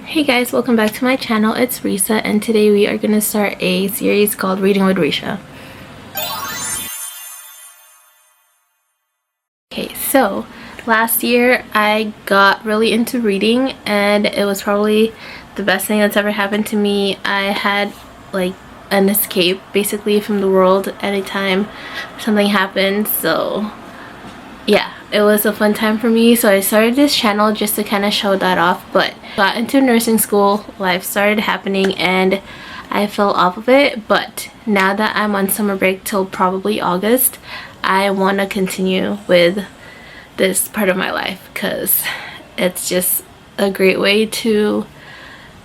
Hey guys, welcome back to my channel. It's Risa, and today we are going to start a series called Reading with Risha. Okay, so last year I got really into reading, and it was probably the best thing that's ever happened to me. I had like an escape basically from the world anytime something happened, so yeah, it was a fun time for me. So I started this channel just to kind of show that off, but got into nursing school, life started happening, and I fell off of it. But now that I'm on summer break till probably August, I want to continue with this part of my life because it's just a great way to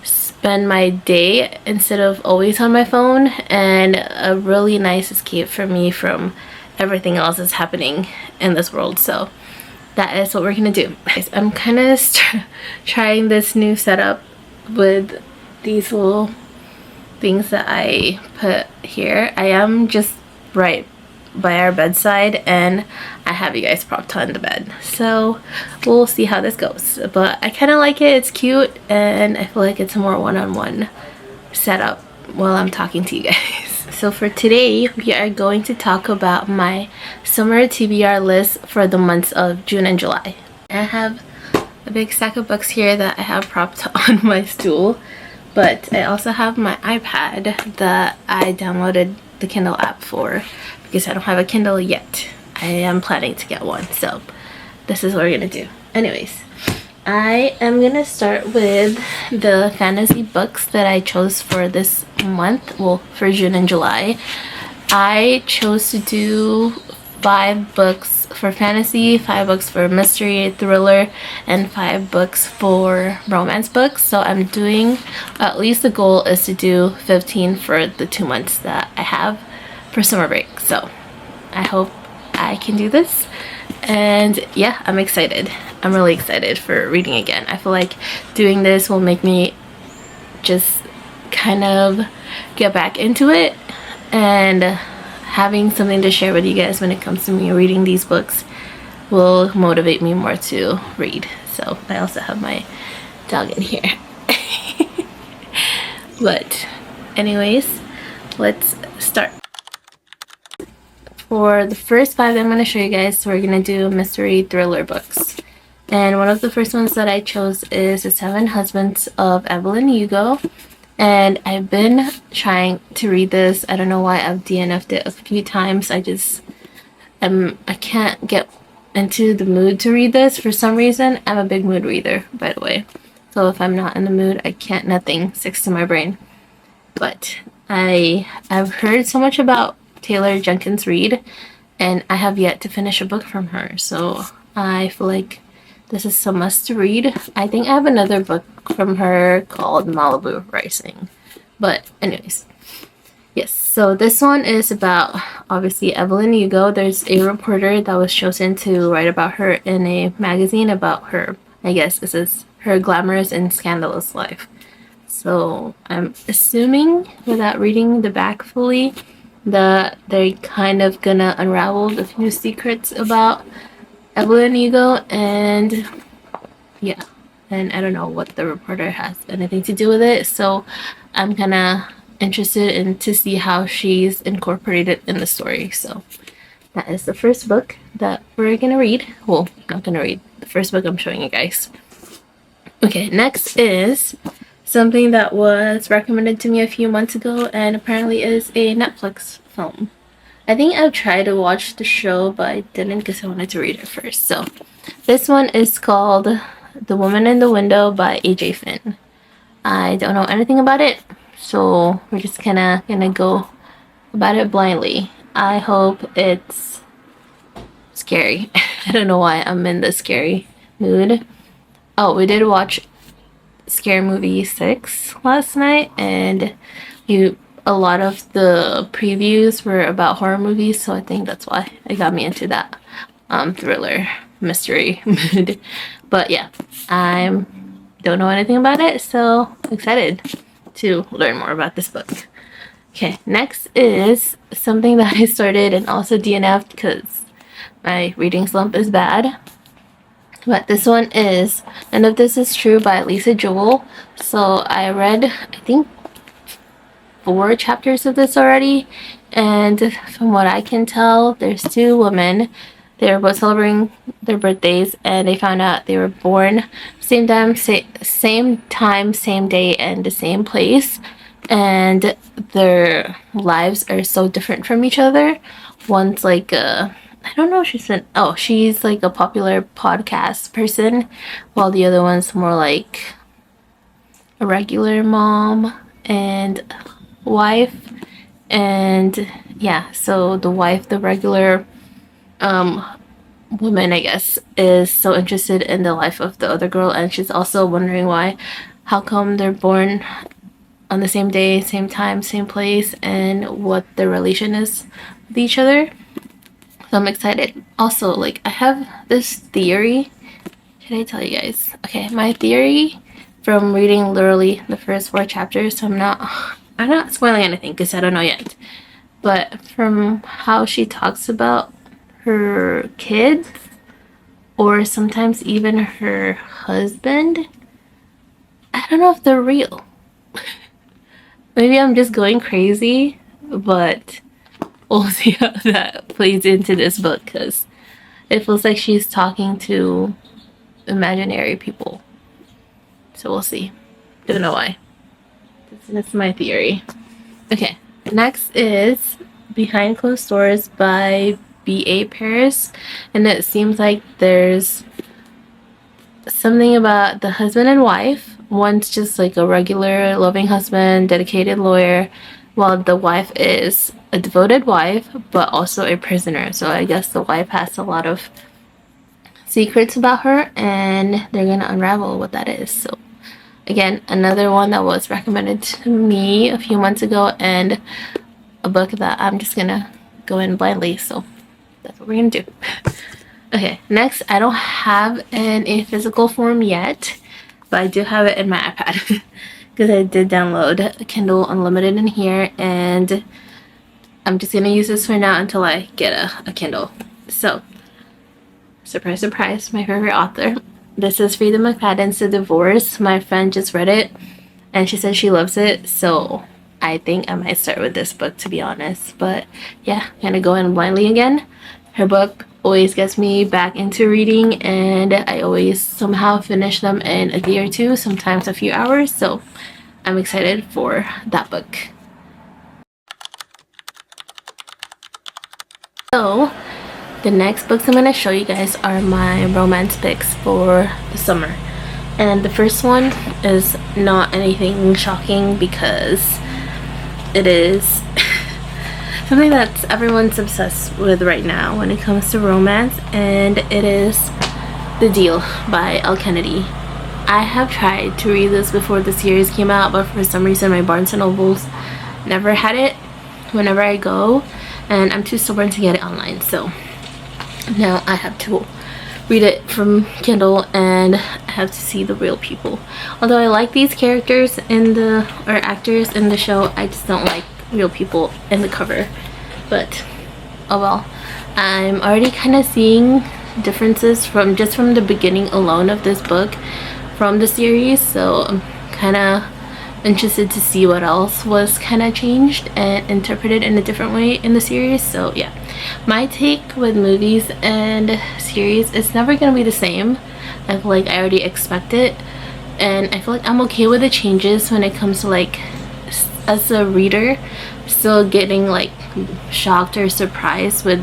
spend my day instead of always on my phone, and a really nice escape for me from everything else that's happening in this world. So that is what we're gonna do. I'm kind of trying this new setup with these little things that I put here. I am just right by our bedside, and I have you guys propped on the bed, so we'll see how this goes. But I kind of like it. It's cute, and I feel like it's a more one-on-one setup while I'm talking to you guys. So for today, we are going to talk about my summer TBR list for the months of June and July. I have a big stack of books here that I have propped on my stool, but I also have my iPad that I downloaded the Kindle app for because I don't have a Kindle yet. I am planning to get one, so this is what we're gonna do. Anyways, I am gonna start with the fantasy books that I chose for this month, well, for June and July. I chose to do 5 books for fantasy, 5 books for mystery, thriller, and 5 books for romance books. So I'm doing, at least the goal is to do 15 for the 2 months that I have for summer break. So I hope I can do this, and yeah, I'm excited. I'm really excited for reading again. I feel like doing this will make me just kind of get back into it, and having something to share with you guys when it comes to me reading these books will motivate me more to read. So I also have my dog in here. But anyways, let's start. For the first 5 I'm going to show you guys, we're going to do mystery thriller books. And one of the first ones that I chose is The 7 Husbands of Evelyn Hugo. And I've been trying to read this. I don't know why I've DNF'd it a few times. I can't get into the mood to read this for some reason. I'm a big mood reader, by the way. So if I'm not in the mood, nothing sticks to my brain. But I've heard so much about Taylor Jenkins Reid, and I have yet to finish a book from her. So I feel like this is a must to read. I think I have another book from her called Malibu Rising. But anyways, yes, so this one is about, obviously, Evelyn Hugo. There's a reporter that was chosen to write about her in a magazine about her, I guess this is her glamorous and scandalous life. So I'm assuming, without reading the back fully, that they're kind of gonna unravel a few secrets about Evelyn Hugo, and yeah, and I don't know what the reporter has anything to do with it, so I'm kind of interested in to see how she's incorporated in the story. So that is the first book that we're gonna read. Well, not gonna read, the first book I'm showing you guys. Okay, next is something that was recommended to me a few months ago, and apparently is a Netflix film. I think I've tried to watch the show, but I didn't because I wanted to read it first. So this one is called The Woman in the Window by A.J. Finn. I don't know anything about it, so we're just gonna go about it blindly. I hope it's scary. I don't know why I'm in the scary mood. Oh, we did watch Scary Movie 6 last night, and a lot of the previews were about horror movies, so I think that's why it got me into that thriller mystery mood. But yeah, I don't know anything about it, so excited to learn more about this book. Okay, next is something that I started and also DNF'd because my reading slump is bad. But this one is None of This Is True by Lisa Jewell. So I read, I think, 4 chapters of this already, and from what I can tell, there's 2 women. They were both celebrating their birthdays, and they found out they were born same time, same day, and the same place, and their lives are so different from each other. One's like a, I don't know if she's like a popular podcast person, while the other one's more like a regular mom and wife. And yeah, so the wife, the regular woman, I guess, is so interested in the life of the other girl, and she's also wondering how come they're born on the same day, same time, same place, and what their relation is with each other. So I'm excited. Also, like, I have this theory. Should I tell you guys? Okay, my theory from reading literally the first 4 chapters, so I'm not spoiling anything because I don't know yet. But from how she talks about her kids, or sometimes even her husband, I don't know if they're real. Maybe I'm just going crazy, but we'll see how that plays into this book, because it feels like she's talking to imaginary people. So we'll see. Don't know why. That's my theory. Okay, next is Behind Closed Doors by B.A. Paris, and it seems like there's something about the husband and wife. One's just like a regular loving husband, dedicated lawyer, while the wife is a devoted wife but also a prisoner. So I guess the wife has a lot of secrets about her, and they're gonna unravel what that is. So again, another one that was recommended to me a few months ago, and a book that I'm just gonna go in blindly, so that's what we're gonna do. Okay, next, I don't have it in a physical form yet, but I do have it in my iPad because I did download Kindle Unlimited in here, and I'm just gonna use this for now until I get a Kindle. So, surprise, surprise, my favorite author. This is Frida McFadden's The Divorce. My friend just read it, and she said she loves it, so I think I might start with this book, to be honest. But yeah, I'm gonna go in blindly again. Her book always gets me back into reading, and I always somehow finish them in a day or two, sometimes a few hours, so I'm excited for that book. So the next books I'm going to show you guys are my romance picks for the summer. And the first one is not anything shocking because it is something that everyone's obsessed with right now when it comes to romance, and it is The Deal by Elle Kennedy. I have tried to read this before the series came out, but for some reason my Barnes & Nobles never had it whenever I go, and I'm too stubborn to get it online, so now I have to read it from Kindle, and I have to see the real people. Although I like these characters or actors in the show, I just don't like real people in the cover. But oh well. I'm already kind of seeing differences from the beginning alone of this book from the series, so I'm kind of interested to see what else was kind of changed and interpreted in a different way in the series. So yeah, my take with movies and series is never gonna be the same. I feel like I already expect it, and I feel like I'm okay with the changes when it comes to, like, as a reader, still getting like shocked or surprised with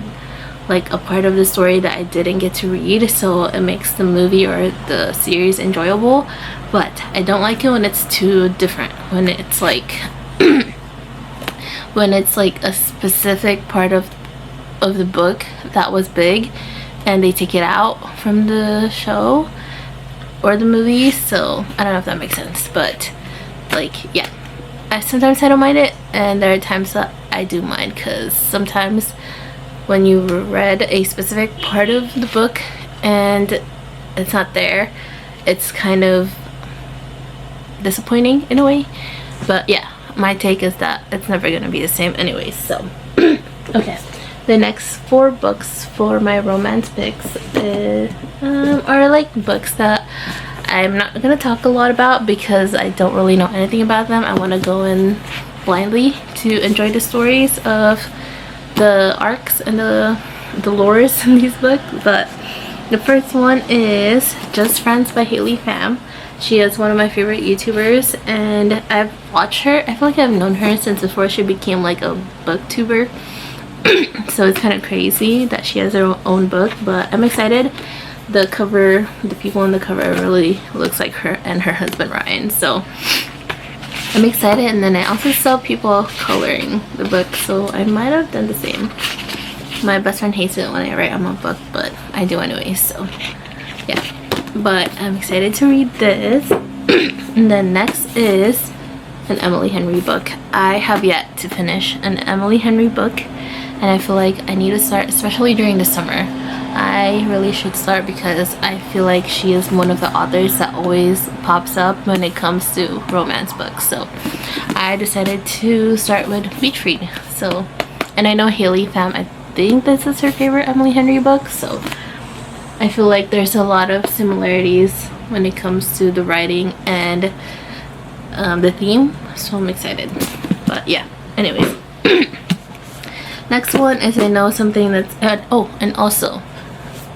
like a part of the story that I didn't get to read, so it makes the movie or the series enjoyable. But I don't like it when it's too different, when it's like when it's like a specific part of the book that was big and they take it out from the show or the movie. So I don't know if that makes sense, but like, yeah, sometimes I don't mind it, and there are times that I do mind, because sometimes when you read a specific part of the book and it's not there, it's kind of disappointing in a way. But yeah, my take is that it's never gonna be the same anyways. So okay, the next 4 books for my romance picks are like books that I'm not gonna talk a lot about because I don't really know anything about them. I want to go in blindly to enjoy the stories of the arcs and the lores in these books. But the first one is Just Friends by Haley Pham. She is one of my favorite YouTubers, and I've watched her. I feel like I've known her since before she became like a booktuber. So it's kind of crazy that she has her own book, but I'm excited. The cover, the people on the cover really looks like her and her husband Ryan, so I'm excited. And then I also saw people coloring the book, so I might have done the same. My best friend hates it when I write on my book, but I do anyway, so yeah. But I'm excited to read this. And then next is an Emily Henry book. I have yet to finish an Emily Henry book, and I feel like I need to start, especially during the summer. I really should start because I feel like she is one of the authors that always pops up when it comes to romance books. So I decided to start with Beach Read. So, and I know Haley Pham, I think this is her favorite Emily Henry book, so I feel like there's a lot of similarities when it comes to the writing and the theme, so I'm excited. But yeah, anyways. Next one is I know something that's oh, and also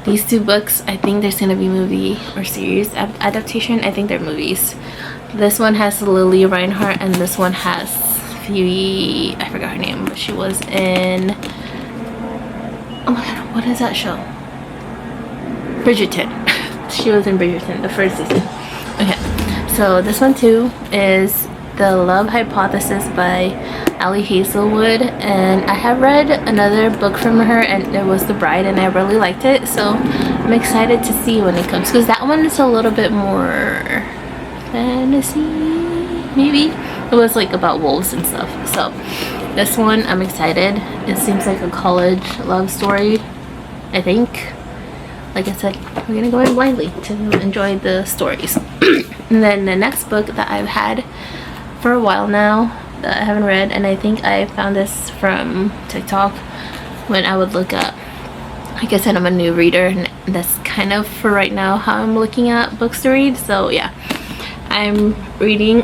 these 2 books, I think there's gonna be movie or series adaptation. I think they're movies. This one has Lily Reinhart, and this one has Phoebe, I forgot her name, but she was in, oh my god, what is that show? Bridgerton. She was in Bridgerton, the first season. Okay, so this one too is The Love Hypothesis by Ali Hazelwood, and I have read another book from her, and it was The Bride, and I really liked it, so I'm excited to see when it comes, because that one is a little bit more fantasy, maybe. It was like about wolves and stuff. So this one I'm excited. It seems like a college love story, I think. Like I said, we're gonna go in blindly to enjoy the stories. And then the next book that I've had for a while now that I haven't read, and I think I found this from TikTok when I would look up, like I said, I'm a new reader, and that's kind of for right now how I'm looking at books to read. So yeah, I'm reading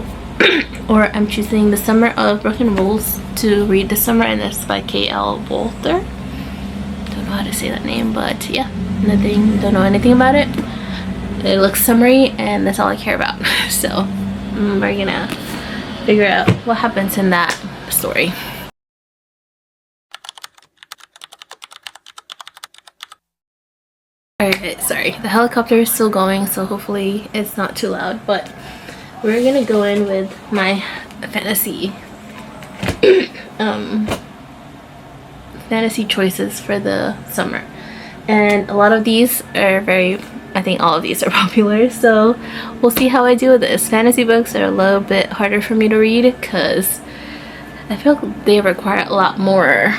or I'm choosing The Summer of Broken Rules to read this summer, and that's by K.L. Walter. Don't know how to say that name, but yeah, don't know anything about it. It looks summery, and that's all I care about. So we're gonna figure out what happens in that story. Alright, sorry, the helicopter is still going, so hopefully it's not too loud, but we're gonna go in with my fantasy fantasy choices for the summer. And a lot of these are I think all of these are popular, so we'll see how I do with this. Fantasy books are a little bit harder for me to read because I feel like they require a lot more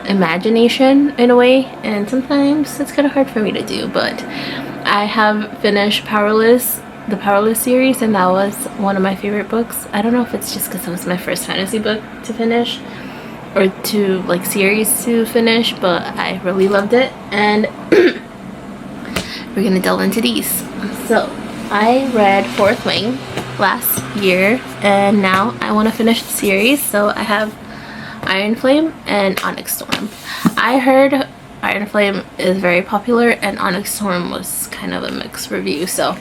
imagination in a way, and sometimes it's kind of hard for me to do. But I have finished the Powerless series, and that was one of my favorite books. I don't know if it's just because it was my first fantasy book to finish, or to like series to finish, but I really loved it. And we're gonna delve into these. So I read Fourth Wing last year, and now I want to finish the series, so I have Iron Flame and Onyx Storm. I heard Iron Flame is very popular, and Onyx Storm was kind of a mixed review, so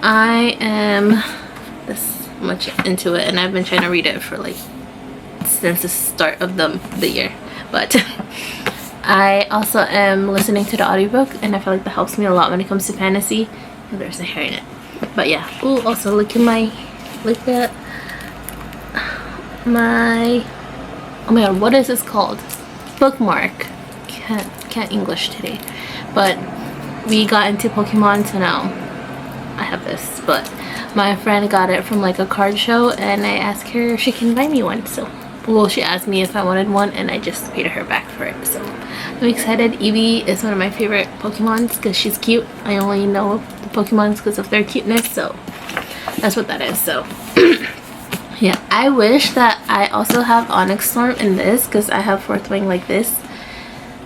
I am this much into it, and I've been trying to read it for like since the start of the year. But I also am listening to the audiobook, and I feel like that helps me a lot when it comes to fantasy. And there's a hair in it. But yeah. Ooh, also look at my oh my god, what is this called? Bookmark. Can't English today. But we got into Pokemon, so now I have this. But my friend got it from like a card show, and I asked her if she can buy me one. So, well, she asked me if I wanted one, and I just paid her back for it. So I'm excited. Eevee is one of my favorite Pokemons because she's cute. I only know the Pokemons because of their cuteness, so that's what that is. So yeah, I wish that I also have Onyx Storm in this, because I have Fourth Wing like this,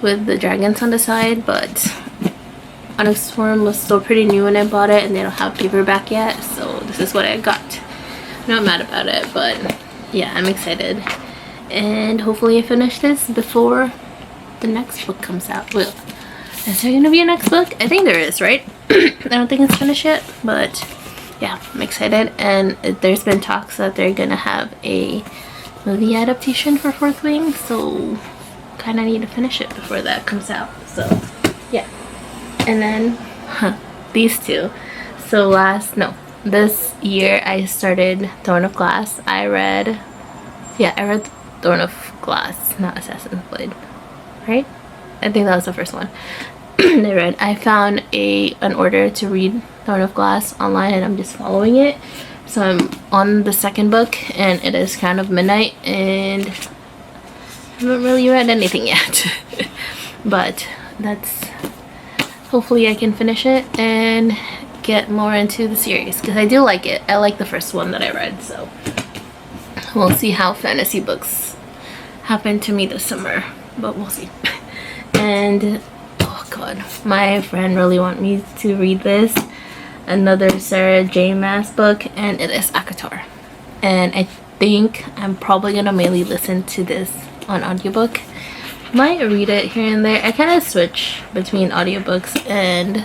with the dragons on the side, but Onyx Storm was still pretty new when I bought it, and they don't have paperback yet, so this is what I got. I'm not mad about it, but yeah, I'm excited. And hopefully I finish this before the next book comes out. Well, is there gonna be a next book? I think there is, right? I don't think it's finished yet, but yeah, I'm excited. And there's been talks that they're gonna have a movie adaptation for Fourth Wing, so kind of need to finish it before that comes out. So yeah. And then these two. So this year I started Throne of Glass. I read Throne of Glass, not Assassin's Blade, right? I think that was the first one I read. I found an order to read Throne of Glass online, and I'm just following it. So I'm on the second book, and it is kind of midnight, and I haven't really read anything yet. But hopefully I can finish it and get more into the series, because I do like it. I like the first one that I read, so we'll see how fantasy books happen to me this summer, but we'll see. And oh god, my friend really want me to read this, another Sarah J Maas book, and it is ACOTAR. And I think I'm probably gonna mainly listen to this on audiobook. Might read it here and there. I kind of switch between audiobooks and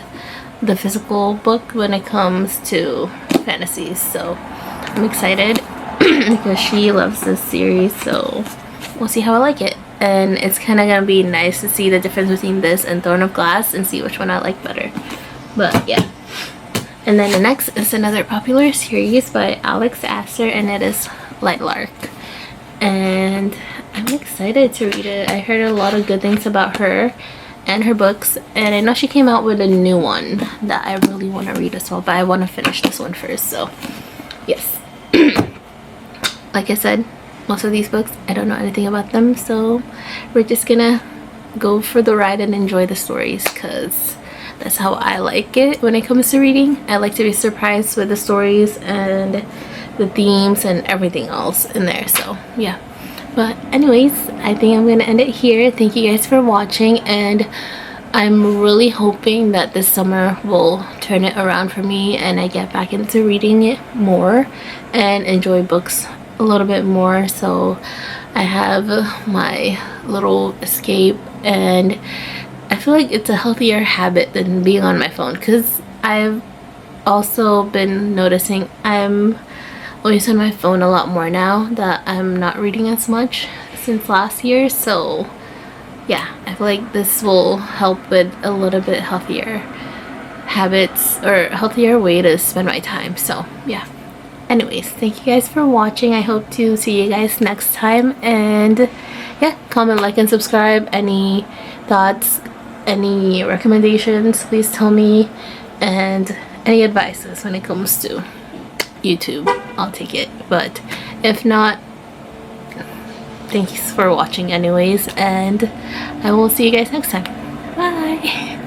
the physical book when it comes to fantasy, so I'm excited because she loves this series, so we'll see how I like it. And it's kind of gonna be nice to see the difference between this and Throne of Glass and see which one I like better. But yeah. And then the next is another popular series by Alex Astor, and it is Lightlark. And I'm excited to read it. I heard a lot of good things about her and her books, and I know she came out with a new one that I really want to read as well, but I want to finish this one first, so yes. Like I said, most of these books I don't know anything about them, so we're just gonna go for the ride and enjoy the stories, because that's how I like it when it comes to reading. I like to be surprised with the stories and the themes and everything else in there, so yeah. But anyways, I think I'm gonna end it here. Thank you guys for watching, and I'm really hoping that this summer will turn it around for me and I get back into reading it more and enjoy books a little bit more, so I have my little escape. And I feel like it's a healthier habit than being on my phone, because I've also been noticing I'm always on my phone a lot more now that I'm not reading as much since last year. So yeah, I feel like this will help with a little bit healthier habits or healthier way to spend my time. So yeah, anyways, thank you guys for watching. I hope to see you guys next time, and yeah, comment, like, and subscribe. Any thoughts, any recommendations, please tell me, and any advices when it comes to YouTube, I'll take it. But if not, thanks for watching anyways, and I will see you guys next time. Bye.